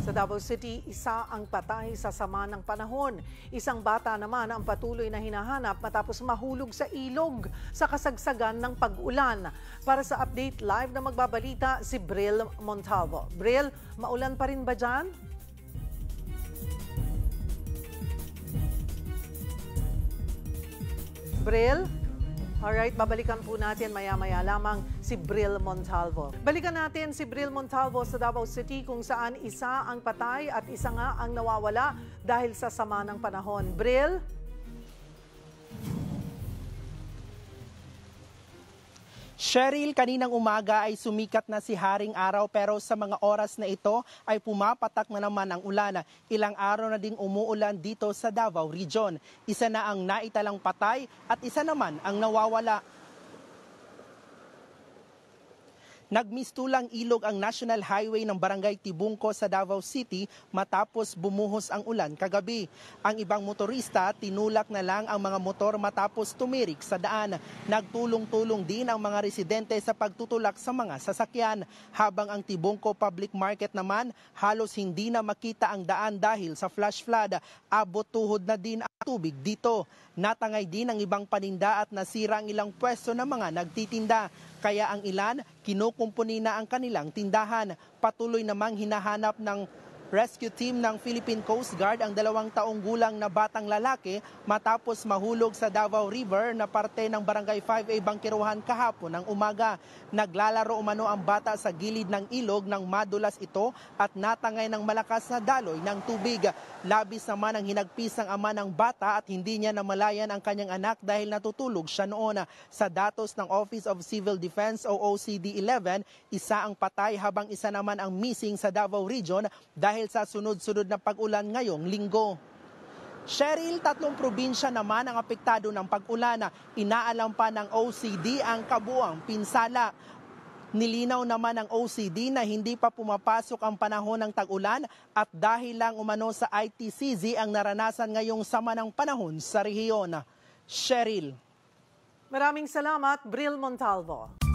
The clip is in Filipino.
Sa Davao City, isa ang patay sa sama ng panahon. Isang bata naman ang patuloy na hinahanap matapos mahulog sa ilog sa kasagsagan ng pag-ulan. Para sa update live na magbabalita si Bril Montalvo. Bril, maulan pa rin ba dyan? Bril? Alright, babalikan po natin maya-maya lamang si Bril Montalvo. Balikan natin si Bril Montalvo sa Davao City kung saan isa ang patay at isa nga ang nawawala dahil sa sama ng panahon. Bril? Cheryl, kaninang umaga ay sumikat na si Haring Araw pero sa mga oras na ito ay pumapatak na naman ang ulan. Ilang araw na ding umuulan dito sa Davao Region. Isa na ang naitalang patay at isa naman ang nawawala. Nagmistulang ilog ang National Highway ng Barangay Tibungco sa Davao City matapos bumuhos ang ulan kagabi. Ang ibang motorista tinulak na lang ang mga motor matapos tumirik sa daan. Nagtulong-tulong din ang mga residente sa pagtutulak sa mga sasakyan. Habang ang Tibungco Public Market naman halos hindi na makita ang daan dahil sa flash flood. Abot tuhod na din ang tubig dito. Natangay din ang ibang paninda at nasira ang ilang pwesto ng mga nagtitinda. Kaya ang ilan, kinukumpuni na ang kanilang tindahan. Patuloy namang hinahanap ng rescue team ng Philippine Coast Guard ang 2 taong gulang na batang lalaki matapos mahulog sa Davao River na parte ng Barangay 5A Bangkiruhan kahapon ng umaga. Naglalaro umano ang bata sa gilid ng ilog nang madulas ito at natangay ng malakas na daloy ng tubig. Labis naman ang hinagpis ng ama ng bata at hindi niya namalayan ang kanyang anak dahil natutulog siya noon. Sa datos ng Office of Civil Defense o OCD-11, isa ang patay habang isa naman ang missing sa Davao Region dahil sa sunod-sunod na pag-ulan ngayong linggo. Cheryl, 3 probinsya naman ang apektado ng pag-ulan. Inaalam pa ng OCD ang kabuuang pinsala. Nilinaw naman ng OCD na hindi pa pumapasok ang panahon ng tag-ulan at dahil lang umano sa ITCZ ang naranasan ngayong sama ng panahon sa rehiyon. Cheryl. Maraming salamat, Bril Montalvo.